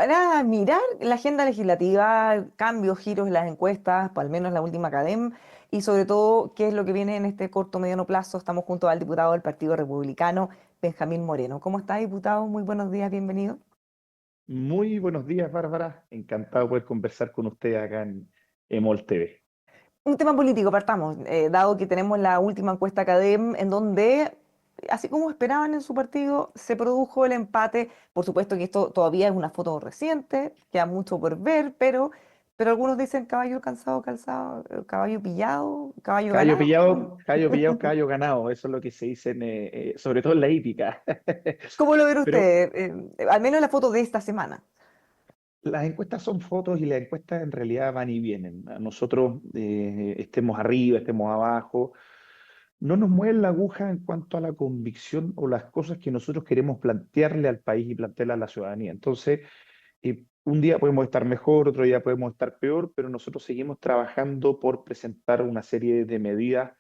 Para mirar la agenda legislativa, cambios, giros en las encuestas, por al menos la última CADEM, y sobre todo qué es lo que viene en este corto mediano plazo. Estamos junto al diputado del Partido Republicano, Benjamín Moreno. ¿Cómo está, diputado? Muy buenos días, bienvenido. Muy buenos días, Bárbara. Encantado de poder conversar con usted acá en EMOL TV. Un tema político, partamos, dado que tenemos la última encuesta CADEM, en donde, así como esperaban en su partido, se produjo el empate. Por supuesto que esto todavía es una foto reciente, queda mucho por ver, pero algunos dicen caballo cansado, calzado, caballo pillado, caballo Caballo ganado. pillado, caballo pillado, caballo ganado. Eso es lo que se dice, sobre todo en la hípica. ¿Cómo lo ven Pero ustedes? Al menos la foto de esta semana. las encuestas son fotos y las encuestas en realidad van y vienen. A nosotros, estemos arriba, estemos abajo, no nos mueve la aguja en cuanto a la convicción o las cosas que nosotros queremos plantearle al país y plantearle a la ciudadanía. Entonces, un día podemos estar mejor, otro día podemos estar peor, pero nosotros seguimos trabajando por presentar una serie de medidas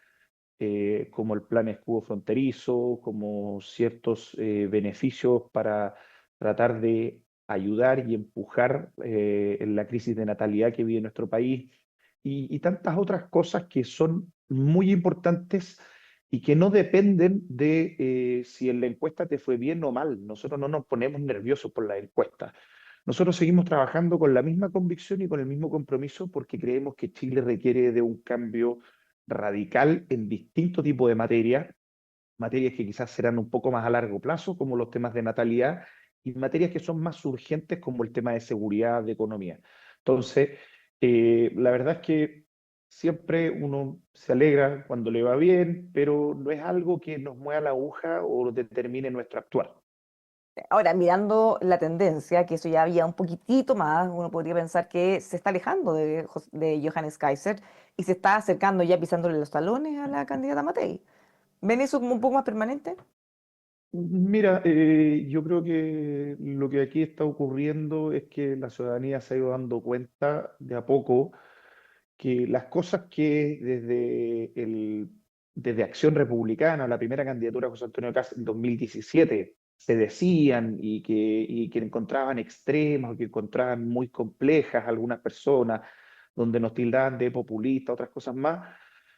como el plan escudo fronterizo, como ciertos beneficios para tratar de ayudar y empujar en la crisis de natalidad que vive nuestro país y tantas otras cosas que son muy importantes y que no dependen de si en la encuesta te fue bien o mal. Nosotros no nos ponemos nerviosos por la encuesta. Nosotros seguimos trabajando con la misma convicción y con el mismo compromiso porque creemos que Chile requiere de un cambio radical en distintos tipos de materias, materias que quizás serán un poco más a largo plazo, como los temas de natalidad, y materias que son más urgentes, como el tema de seguridad, de economía. Entonces, la verdad es que siempre uno se alegra cuando le va bien, pero no es algo que nos mueva la aguja o determine nuestro actuar. Ahora, mirando la tendencia, que eso ya había un poquitito más, uno podría pensar que se está alejando de Johannes Kaiser y se está acercando ya pisándole los talones a la candidata Matei. ¿Ven eso como un poco más permanente? Mira, yo creo que lo que aquí está ocurriendo es que la ciudadanía se ha ido dando cuenta de a poco que las cosas que desde Acción Republicana, la primera candidatura de José Antonio Cast en 2017, se decían y que encontraban extremas, o que encontraban muy complejas algunas personas, donde nos tildaban de populistas, otras cosas más,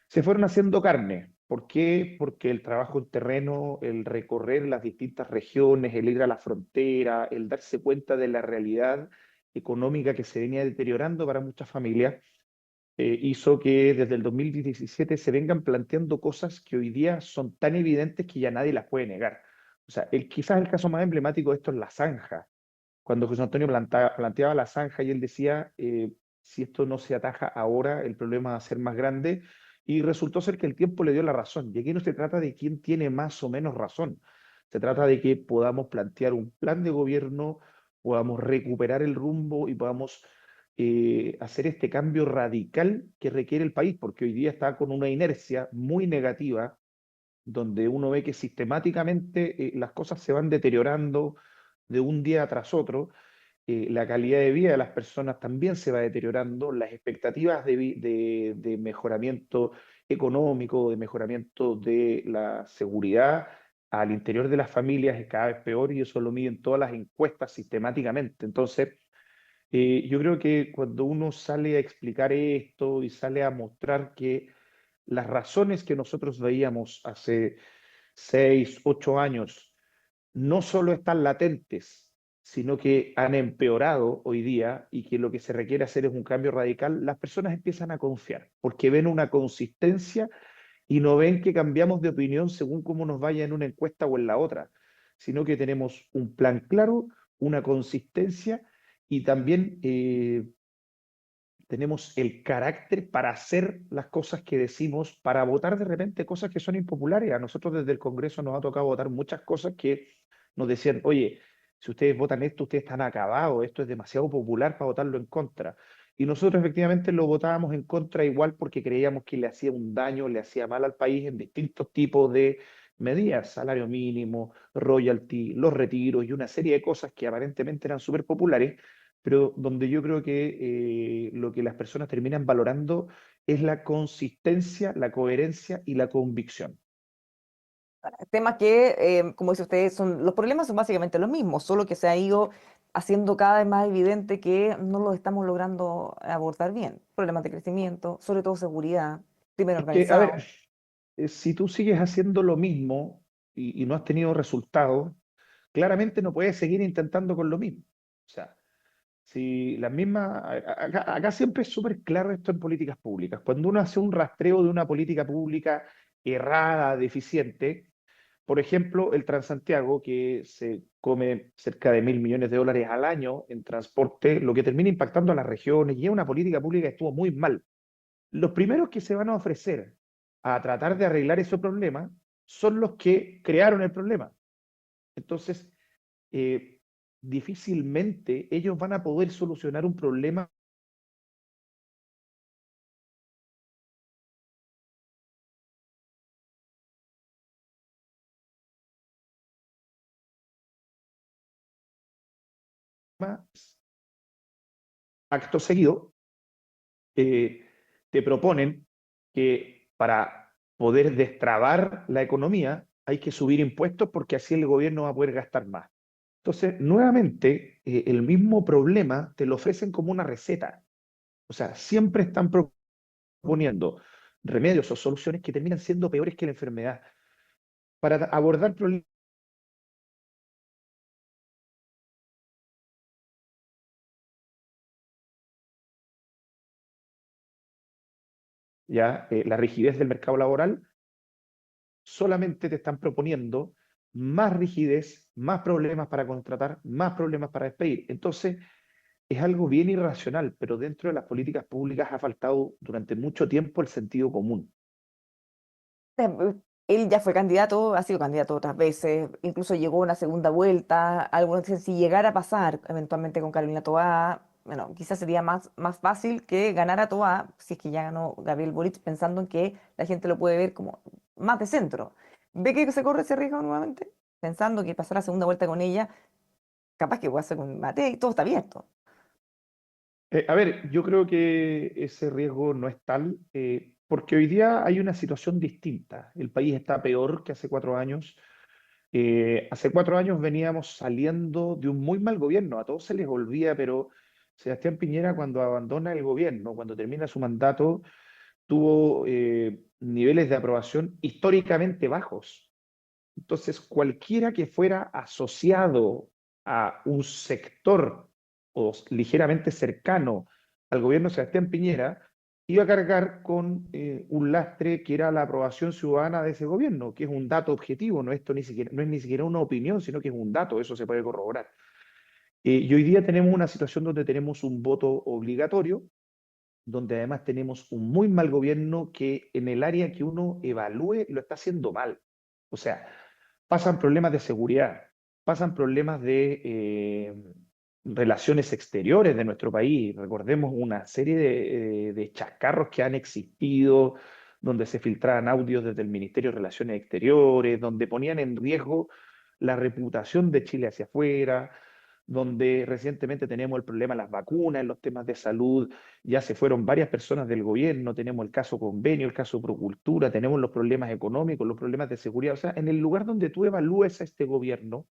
se fueron haciendo carne. ¿Por qué? Porque el trabajo en terreno, el recorrer las distintas regiones, el ir a la frontera, el darse cuenta de la realidad económica que se venía deteriorando para muchas familias, hizo que desde el 2017 se vengan planteando cosas que hoy día son tan evidentes que ya nadie las puede negar. O sea, quizás el caso más emblemático de esto es la zanja. Cuando José Antonio planteaba la zanja y él decía, si esto no se ataja ahora, el problema va a ser más grande. Y resultó ser que el tiempo le dio la razón. Y aquí no se trata de quién tiene más o menos razón. Se trata de que podamos plantear un plan de gobierno, podamos recuperar el rumbo y podamos hacer este cambio radical que requiere el país, porque hoy día está con una inercia muy negativa, donde uno ve que sistemáticamente las cosas se van deteriorando de un día tras otro, la calidad de vida de las personas también se va deteriorando, las expectativas de mejoramiento económico, de mejoramiento de la seguridad al interior de las familias es cada vez peor y eso lo miden todas las encuestas sistemáticamente. Entonces, yo creo que cuando uno sale a explicar esto y sale a mostrar que las razones que nosotros veíamos hace 6, 8 años no solo están latentes, sino que han empeorado hoy día y que lo que se requiere hacer es un cambio radical, las personas empiezan a confiar porque ven una consistencia y no ven que cambiamos de opinión según cómo nos vaya en una encuesta o en la otra, sino que tenemos un plan claro, una consistencia y también tenemos el carácter para hacer las cosas que decimos, para votar de repente cosas que son impopulares. A nosotros desde el Congreso nos ha tocado votar muchas cosas que nos decían, oye, si ustedes votan esto, ustedes están acabados, esto es demasiado popular para votarlo en contra. Y nosotros efectivamente lo votábamos en contra igual porque creíamos que le hacía un daño, le hacía mal al país en distintos tipos de medidas, salario mínimo, royalty, los retiros y una serie de cosas que aparentemente eran súper populares, pero donde yo creo que lo que las personas terminan valorando es la consistencia, la coherencia y la convicción. Temas que, como dice usted, los problemas son básicamente los mismos, solo que se ha ido haciendo cada vez más evidente que no lo estamos logrando abordar bien. Problemas de crecimiento, sobre todo seguridad, crimen Es que, a ver, organizado. si tú sigues haciendo lo mismo y no has tenido resultados, claramente no puedes seguir intentando con lo mismo. O sea, si las mismas, acá siempre es súper claro esto en políticas públicas. Cuando uno hace un rastreo de una política pública errada, deficiente, por ejemplo, el Transantiago, que se come cerca de $1.000 millones al año en transporte, lo que termina impactando a las regiones, y es una política pública que estuvo muy mal. Los primeros que se van a ofrecer a tratar de arreglar ese problema son los que crearon el problema. Entonces, eh, difícilmente ellos van a poder solucionar un problema acto seguido. eh, Te proponen que para poder destrabar la economía hay que subir impuestos porque así el gobierno va a poder gastar más. Entonces, nuevamente, el mismo problema te lo ofrecen como una receta. O sea, siempre están proponiendo remedios o soluciones que terminan siendo peores que la enfermedad. Para abordar problemas, ya la rigidez del mercado laboral, solamente te están proponiendo más rigidez, más problemas para contratar, más problemas para despedir. Entonces, es algo bien irracional, pero dentro de las políticas públicas ha faltado durante mucho tiempo el sentido común. Eh, Él ya fue candidato, ha sido candidato otras veces, incluso llegó a una segunda vuelta. Algunos dicen si llegara a pasar eventualmente con Carolina Toá, bueno, quizás sería más fácil que ganara Toá, si es que ya ganó Gabriel Boric, pensando en que la gente lo puede ver como más de centro. ¿Ve que se corre ese riesgo nuevamente? Pensando que pasar la segunda vuelta con ella, capaz que puede hacer con Matei, y todo está abierto. A ver, yo creo que ese riesgo no es tal, porque hoy día hay una situación distinta. El país está peor que hace 4 años. Hace 4 años veníamos saliendo de un muy mal gobierno. A todos se les olvida, pero Sebastián Piñera, cuando abandona el gobierno, cuando termina su mandato, tuvo niveles de aprobación históricamente bajos. Entonces, cualquiera que fuera asociado a un sector o ligeramente cercano al gobierno de Sebastián Piñera iba a cargar con un lastre que era la aprobación ciudadana de ese gobierno, que es un dato objetivo, no, esto ni siquiera, no es ni siquiera una opinión, sino que es un dato, eso se puede corroborar. Y hoy día tenemos una situación donde tenemos un voto obligatorio, donde además tenemos un muy mal gobierno que en el área que uno evalúe lo está haciendo mal. O sea, pasan problemas de seguridad, pasan problemas de relaciones exteriores de nuestro país. Recordemos una serie de chascarros que han existido, donde se filtraban audios desde el Ministerio de Relaciones Exteriores, donde ponían en riesgo la reputación de Chile hacia afuera, donde recientemente tenemos el problema de las vacunas, en los temas de salud, ya se fueron varias personas del gobierno, tenemos el caso convenio, el caso Procultura, tenemos los problemas económicos, los problemas de seguridad. O sea, en el lugar donde tú evalúes a este gobierno,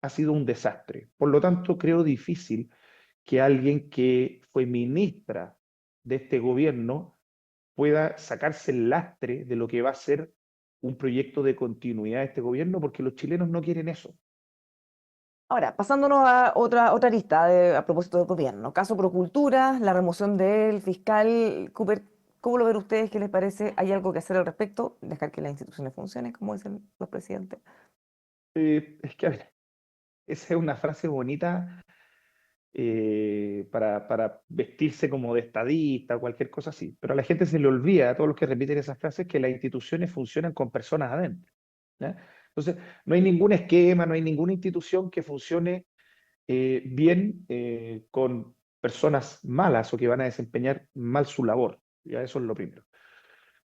ha sido un desastre. Por lo tanto, creo difícil que alguien que fue ministra de este gobierno pueda sacarse el lastre de lo que va a ser un proyecto de continuidad de este gobierno, porque los chilenos no quieren eso. Ahora, pasándonos a otra lista a propósito del gobierno. Caso Procultura, la remoción del fiscal Cooper. ¿Cómo lo ven ustedes? ¿Qué les parece? ¿Hay algo que hacer al respecto? ¿Dejar que las instituciones funcionen, como dicen los presidentes? Es que, a ver, esa es una frase bonita para vestirse como de estadista o cualquier cosa así. Pero a la gente se le olvida, a todos los que repiten esas frases, que las instituciones funcionan con personas adentro. ¿Ya? Entonces, no hay ningún esquema, no hay ninguna institución que funcione bien con personas malas o que van a desempeñar mal su labor. Ya eso es lo primero.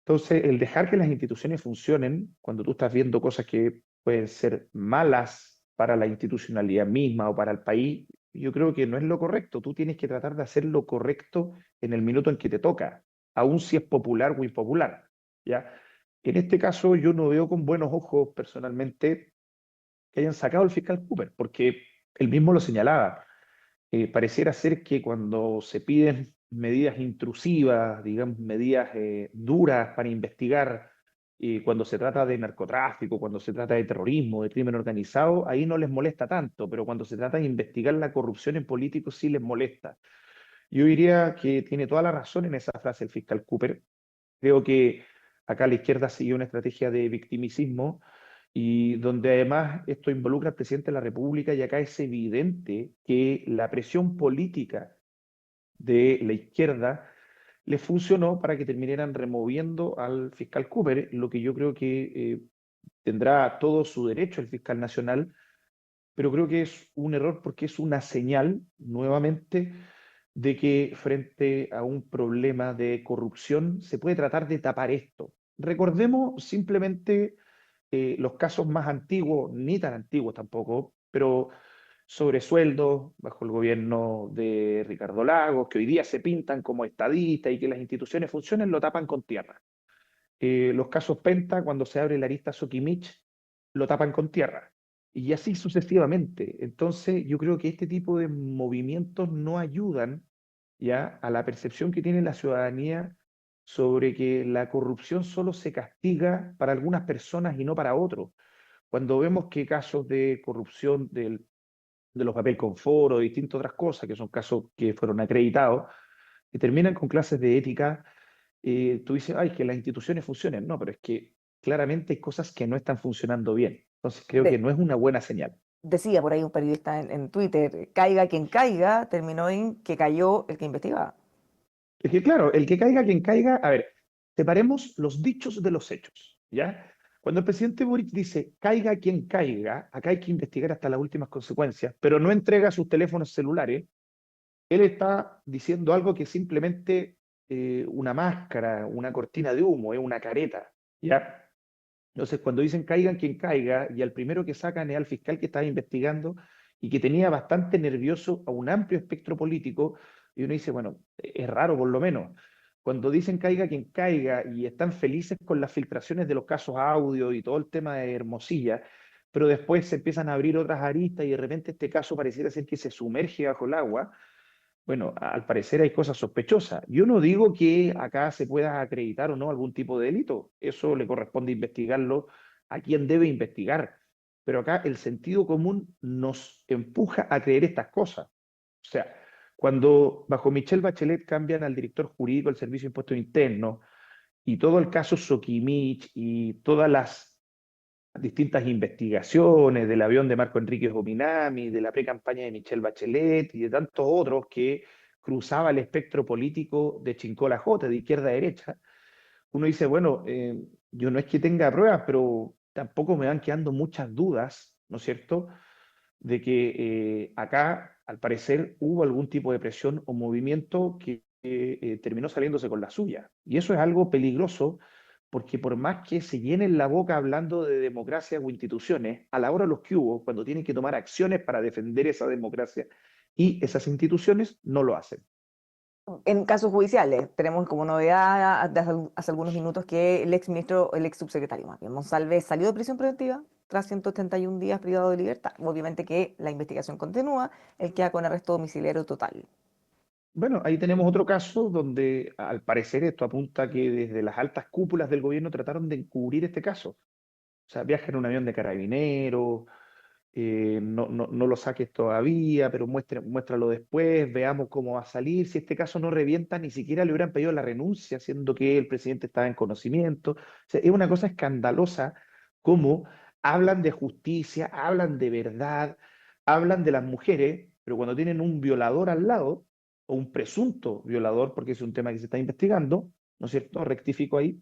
Entonces, el dejar que las instituciones funcionen, cuando tú estás viendo cosas que pueden ser malas para la institucionalidad misma o para el país, yo creo que no es lo correcto. Tú tienes que tratar de hacer lo correcto en el minuto en que te toca, aun si es popular o impopular, ¿ya? En este caso, yo no veo con buenos ojos personalmente que hayan sacado al fiscal Cooper, porque él mismo lo señalaba. pareciera ser que cuando se piden medidas intrusivas, digamos, medidas duras para investigar, cuando se trata de narcotráfico, cuando se trata de terrorismo, de crimen organizado, ahí no les molesta tanto, pero cuando se trata de investigar la corrupción en políticos sí les molesta. Yo diría que tiene toda la razón en esa frase el fiscal Cooper. Creo que acá la izquierda sigue una estrategia de victimicismo y donde además esto involucra al presidente de la República y acá es evidente que la presión política de la izquierda les funcionó para que terminaran removiendo al fiscal Cooper, lo que yo creo que tendrá todo su derecho el fiscal nacional, pero creo que es un error porque es una señal, nuevamente, de que frente a un problema de corrupción se puede tratar de tapar esto. Recordemos simplemente los casos más antiguos, ni tan antiguos tampoco, pero sobre sueldos bajo el gobierno de Ricardo Lagos, que hoy día se pintan como estadistas y que las instituciones funcionen, lo tapan con tierra. Los casos Penta, cuando se abre la arista Sokimich, lo tapan con tierra. Y así sucesivamente. Entonces, yo creo que este tipo de movimientos no ayudan ya a la percepción que tiene la ciudadanía sobre que la corrupción solo se castiga para algunas personas y no para otros. Cuando vemos que casos de corrupción de los papel confort o de distintas otras cosas, que son casos que fueron acreditados, que terminan con clases de ética, tú dices, ay, que las instituciones funcionen. No, pero es que claramente hay cosas que no están funcionando bien. Entonces creo que De- no es una buena señal. decía por ahí un periodista en Twitter, caiga quien caiga, terminó en que cayó el que investigaba. Es que claro, el que caiga quien caiga, a ver, separemos los dichos de los hechos, ¿ya? Cuando el presidente Boric dice caiga quien caiga, acá hay que investigar hasta las últimas consecuencias, pero no entrega sus teléfonos celulares, él está diciendo algo que es simplemente una máscara, una cortina de humo, es una careta, ¿ya? Entonces, cuando dicen caigan quien caiga, y al primero que sacan es al fiscal que estaba investigando y que tenía bastante nervioso a un amplio espectro político, y uno dice, bueno, es raro por lo menos. Cuando dicen caiga quien caiga y están felices con las filtraciones de los casos audio y todo el tema de Hermosilla, pero después se empiezan a abrir otras aristas y de repente este caso pareciera ser que se sumerge bajo el agua, bueno, al parecer hay cosas sospechosas. Yo no digo que acá se pueda acreditar o no algún tipo de delito. Eso le corresponde investigarlo a quien debe investigar. Pero acá el sentido común nos empuja a creer estas cosas. O sea, cuando bajo Michelle Bachelet cambian al director jurídico del Servicio de Impuestos Internos y todo el caso Sokimich y todas las distintas investigaciones del avión de Marco Enrique Gominami, de la pre-campaña de Michelle Bachelet y de tantos otros que cruzaba el espectro político de Chincola J, de izquierda a derecha, uno dice, bueno, yo no es que tenga pruebas, pero tampoco me van quedando muchas dudas, ¿no es cierto?, de que acá, al parecer, hubo algún tipo de presión o movimiento que terminó saliéndose con la suya. Y eso es algo peligroso porque por más que se llenen la boca hablando de democracia o instituciones, a la hora de los que hubo, cuando tienen que tomar acciones para defender esa democracia y esas instituciones, no lo hacen. En casos judiciales, tenemos como novedad hace algunos minutos que el ex ministro, el ex subsecretario más bien, Monsalve salió de prisión preventiva tras 181 días privado de libertad. Obviamente que la investigación continúa, él queda con arresto domiciliario total. Bueno, ahí tenemos otro caso donde al parecer esto apunta a que desde las altas cúpulas del gobierno trataron de encubrir este caso. O sea, viaja en un avión de carabineros, no lo saques todavía, pero muéstralo después, veamos cómo va a salir. Si este caso no revienta, ni siquiera le hubieran pedido la renuncia, siendo que el presidente estaba en conocimiento. O sea, es una cosa escandalosa cómo hablan de justicia, hablan de verdad, hablan de las mujeres, pero cuando tienen un violador al lado, o un presunto violador, porque es un tema que se está investigando, ¿no es cierto? Rectifico ahí.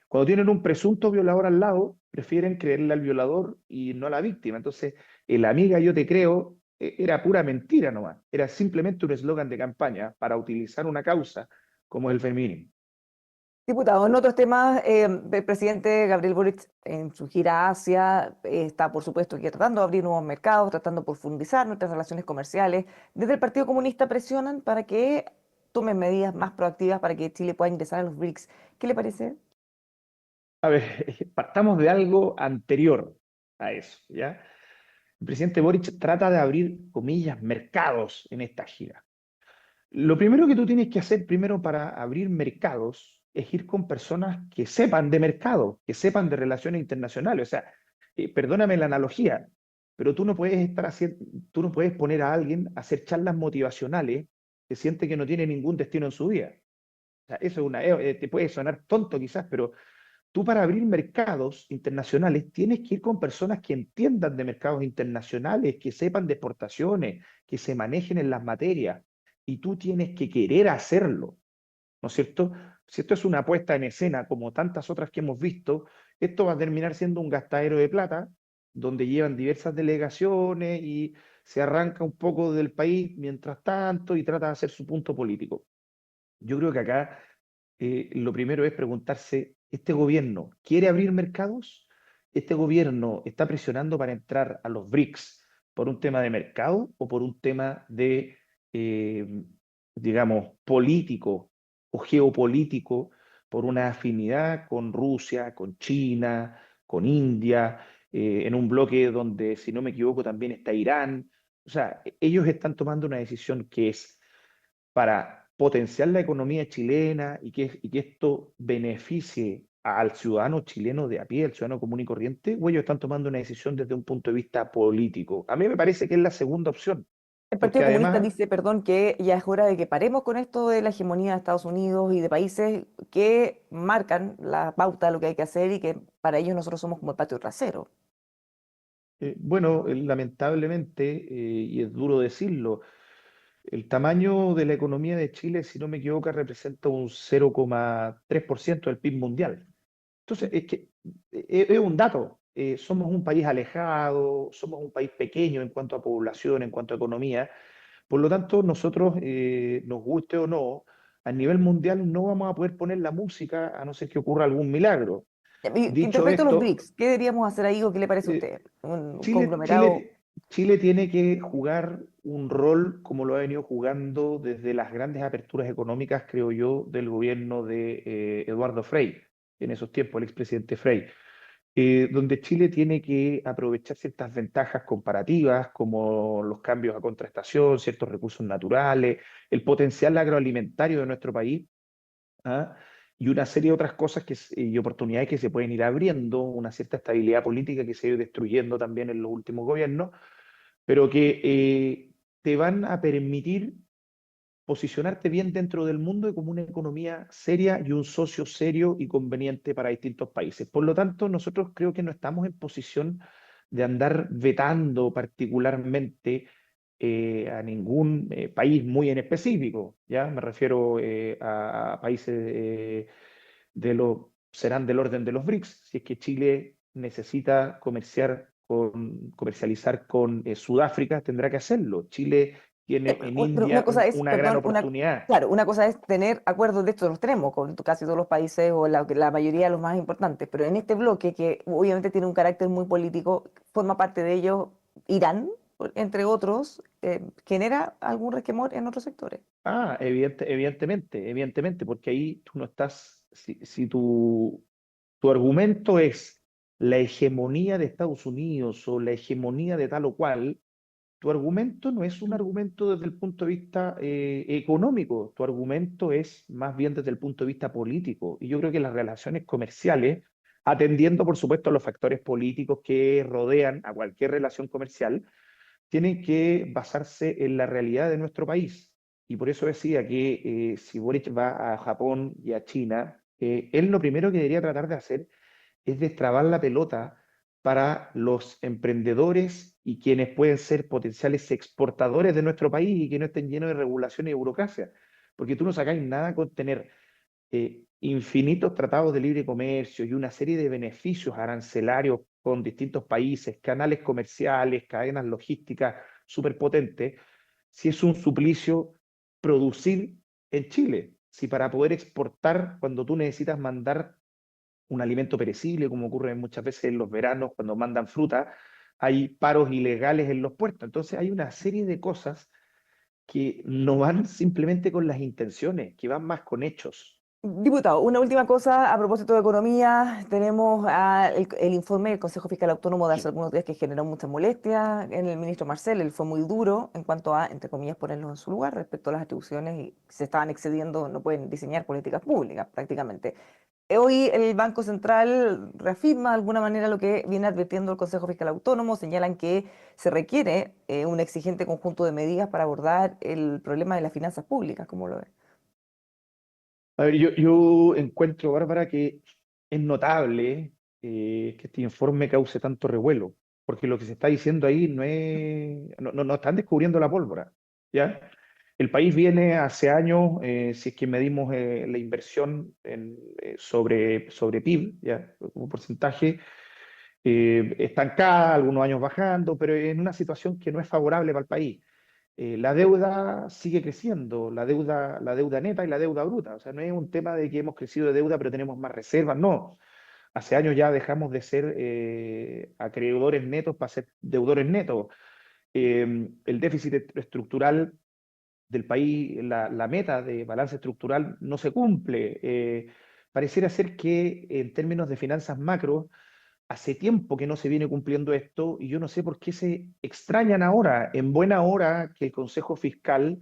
Cuando tienen un presunto violador al lado, prefieren creerle al violador y no a la víctima. Entonces, el amiga yo te creo era pura mentira nomás. Era simplemente un eslogan de campaña para utilizar una causa como el feminismo. Diputado, en otros temas, el presidente Gabriel Boric en su gira a Asia está, por supuesto, que tratando de abrir nuevos mercados, tratando de profundizar nuestras relaciones comerciales. Desde el Partido Comunista presionan para que tomen medidas más proactivas para que Chile pueda ingresar a los BRICS. ¿Qué le parece? A ver, partamos de algo anterior a eso, ¿ya? El presidente Boric trata de abrir, comillas, mercados en esta gira. Lo primero que tú tienes que hacer primero para abrir mercados es ir con personas que sepan de mercado, que sepan de relaciones internacionales. O sea, perdóname la analogía, pero tú no puedes estar haciendo, tú no puedes poner a alguien a hacer charlas motivacionales que siente que no tiene ningún destino en su vida. O sea, eso es te puede sonar tonto quizás, pero tú para abrir mercados internacionales tienes que ir con personas que entiendan de mercados internacionales, que sepan de exportaciones, que se manejen en las materias. Y tú tienes que querer hacerlo, ¿no es cierto? Si esto es una puesta en escena como tantas otras que hemos visto, esto va a terminar siendo un gastadero de plata, donde llevan diversas delegaciones y se arranca un poco del país mientras tanto y trata de hacer su punto político. Yo creo que acá lo primero es preguntarse, ¿este gobierno quiere abrir mercados? ¿Este gobierno está presionando para entrar a los BRICS por un tema de mercado o por un tema de, eh, digamos, político o geopolítico, por una afinidad con Rusia, con China, con India, en un bloque donde, si no me equivoco, también está Irán? O sea, ellos están tomando una decisión que es para potenciar la economía chilena y que esto beneficie al ciudadano chileno de a pie, al ciudadano común y corriente, o ellos están tomando una decisión desde un punto de vista político. A mí me parece que es la segunda opción, El porque Partido Comunista además, dice, perdón, que ya es hora de que paremos con esto de la hegemonía de Estados Unidos y de países que marcan la pauta de lo que hay que hacer y que para ellos nosotros somos como el patio trasero. bueno, lamentablemente, y es duro decirlo, el tamaño de la economía de Chile, si no me equivoco, representa un 0,3% del PIB mundial. Entonces, es que es un dato. Somos un país alejado, somos un país pequeño en cuanto a población, en cuanto a economía. Por lo tanto, nosotros, nos guste o no, a nivel mundial no vamos a poder poner la música a no ser que ocurra algún milagro. Y Dicho respecto a los esto, BRICS, ¿qué deberíamos hacer ahí o qué le parece a eh, usted? Un Chile, conglomerado. Chile, Chile tiene que jugar un rol como lo ha venido jugando desde las grandes aperturas económicas, creo yo, del gobierno de Eduardo Frei, en esos tiempos, el expresidente Frei, donde Chile tiene que aprovechar ciertas ventajas comparativas, como los cambios a contraestación, ciertos recursos naturales, el potencial agroalimentario de nuestro país, ¿ah? Y una serie de otras cosas y oportunidades que se pueden ir abriendo, una cierta estabilidad política que se ha ido destruyendo también en los últimos gobiernos, pero que te van a permitir posicionarte bien dentro del mundo y como una economía seria y un socio serio y conveniente para distintos países. Por lo tanto, nosotros creo que no estamos en posición de andar vetando particularmente a ningún país muy en específico, ¿ya? Me refiero a países serán del orden de los BRICS, si es que Chile necesita comercializar con Sudáfrica, tendrá que hacerlo. Chile tiene en Pero una India cosa es, una gran perdón, oportunidad. claro, una cosa es tener acuerdos de estos, los tenemos con casi todos los países o la mayoría de los más importantes, pero en este bloque que obviamente tiene un carácter muy político, forma parte de ello Irán, entre otros, genera algún resquemor en otros sectores. Evidentemente, porque ahí tú no estás, si tu argumento es la hegemonía de Estados Unidos o la hegemonía de tal o cual, tu argumento no es un argumento desde el punto de vista económico, tu argumento es más bien desde el punto de vista político. Y yo creo que las relaciones comerciales, atendiendo por supuesto a los factores políticos que rodean a cualquier relación comercial, tienen que basarse en la realidad de nuestro país. Y por eso decía que si Boric va a Japón y a China, él lo primero que debería tratar de hacer es destrabar la pelota para los emprendedores y quienes pueden ser potenciales exportadores de nuestro país y que no estén llenos de regulaciones y burocracia. Porque tú no sacáis nada con tener infinitos tratados de libre comercio y una serie de beneficios arancelarios con distintos países, canales comerciales, cadenas logísticas súper potentes, si es un suplicio producir en Chile, si para poder exportar, cuando tú necesitas mandar un alimento perecible, como ocurre muchas veces en los veranos cuando mandan fruta, hay paros ilegales en los puertos. Entonces hay una serie de cosas que no van simplemente con las intenciones, que van más con hechos. Diputado, una última cosa a propósito de economía. Tenemos el informe del Consejo Fiscal Autónomo de hace algunos días que generó muchas molestias en el ministro Marcel. Él fue muy duro en cuanto a, entre comillas, ponerlos en su lugar respecto a las atribuciones y se estaban excediendo, no pueden diseñar políticas públicas prácticamente. Hoy el Banco Central reafirma de alguna manera lo que viene advirtiendo el Consejo Fiscal Autónomo. Señalan que se requiere un exigente conjunto de medidas para abordar el problema de las finanzas públicas, ¿cómo lo ve? A ver, yo encuentro, Bárbara, que es notable que este informe cause tanto revuelo, porque lo que se está diciendo ahí no están descubriendo la pólvora, ¿ya? El país viene hace años, si es que medimos la inversión sobre PIB, ¿ya? Como porcentaje, estancada, algunos años bajando, pero en una situación que no es favorable para el país. La deuda sigue creciendo, la deuda neta y la deuda bruta. O sea, no es un tema de que hemos crecido de deuda pero tenemos más reservas, no. Hace años ya dejamos de ser acreedores netos para ser deudores netos. El déficit estructural del país, la meta de balance estructural no se cumple. Pareciera ser que en términos de finanzas macro, hace tiempo que no se viene cumpliendo esto y yo no sé por qué se extrañan ahora, en buena hora, que el Consejo Fiscal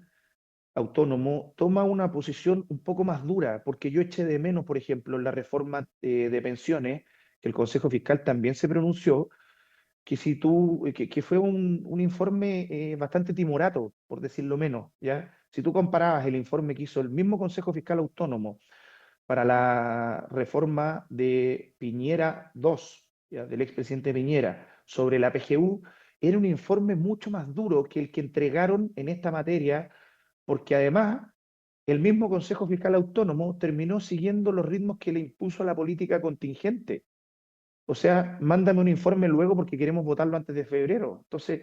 Autónomo toma una posición un poco más dura, porque yo eché de menos, por ejemplo, en la reforma de pensiones, que el Consejo Fiscal también se pronunció, que si tú, que fue un informe bastante timorato, por decirlo menos, ¿ya? Si tú comparabas el informe que hizo el mismo Consejo Fiscal Autónomo para la reforma de Piñera II, ¿ya? Del expresidente Piñera, sobre la PGU, era un informe mucho más duro que el que entregaron en esta materia, porque además el mismo Consejo Fiscal Autónomo terminó siguiendo los ritmos que le impuso la política contingente. O sea, mándame un informe luego porque queremos votarlo antes de febrero. Entonces,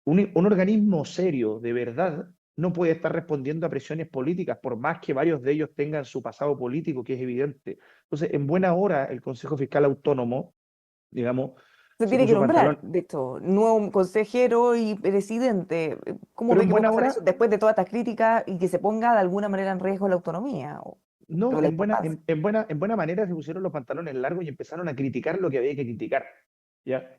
un organismo serio, de verdad, no puede estar respondiendo a presiones políticas, por más que varios de ellos tengan su pasado político, que es evidente. Entonces, en buena hora, el Consejo Fiscal Autónomo, digamos, Se se tiene que puso nombrar, pantalón, de hecho, nuevo consejero y presidente. ¿Cómo pero ve en que puede buena pasar eso hora, después de todas estas críticas y que se ponga de alguna manera en riesgo la autonomía o no, la importancia? en buena manera se pusieron los pantalones largos y empezaron a criticar lo que había que criticar, ¿ya?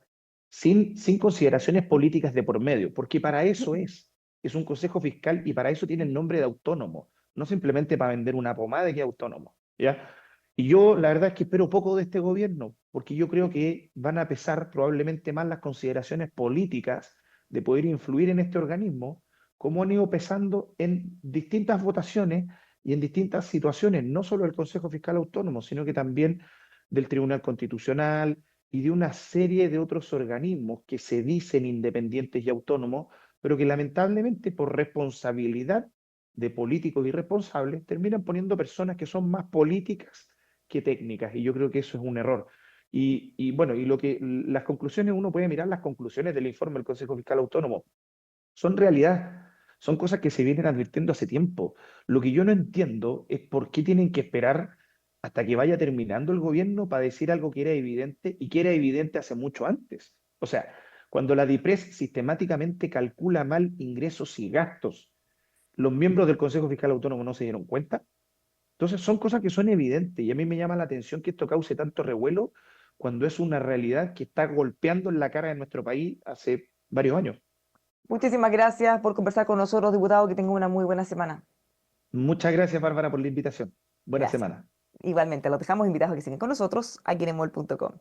Sin consideraciones políticas de por medio, porque para eso es un consejo fiscal y para eso tiene el nombre de autónomo, no simplemente para vender una pomada de que es autónomo, ¿ya? Y yo la verdad es que espero poco de este gobierno, porque yo creo que van a pesar probablemente más las consideraciones políticas de poder influir en este organismo, como han ido pesando en distintas votaciones y en distintas situaciones, no solo del Consejo Fiscal Autónomo, sino que también del Tribunal Constitucional y de una serie de otros organismos que se dicen independientes y autónomos, pero que lamentablemente por responsabilidad de políticos irresponsables terminan poniendo personas que son más políticas que técnicas, y yo creo que eso es un error. Y bueno, y las conclusiones, uno puede mirar las conclusiones del informe del Consejo Fiscal Autónomo, son realidad, son cosas que se vienen advirtiendo hace tiempo. Lo que yo no entiendo es por qué tienen que esperar hasta que vaya terminando el gobierno para decir algo que era evidente y que era evidente hace mucho antes. O sea, cuando la DIPRES sistemáticamente calcula mal ingresos y gastos, los miembros del Consejo Fiscal Autónomo no se dieron cuenta. Entonces son cosas que son evidentes y a mí me llama la atención que esto cause tanto revuelo cuando es una realidad que está golpeando en la cara de nuestro país hace varios años. Muchísimas gracias por conversar con nosotros, diputado. Que tenga una muy buena semana. Muchas gracias, Bárbara, por la invitación. Buena Gracias. semana. Igualmente, los dejamos invitados a que sigan con nosotros aquí en emol.com.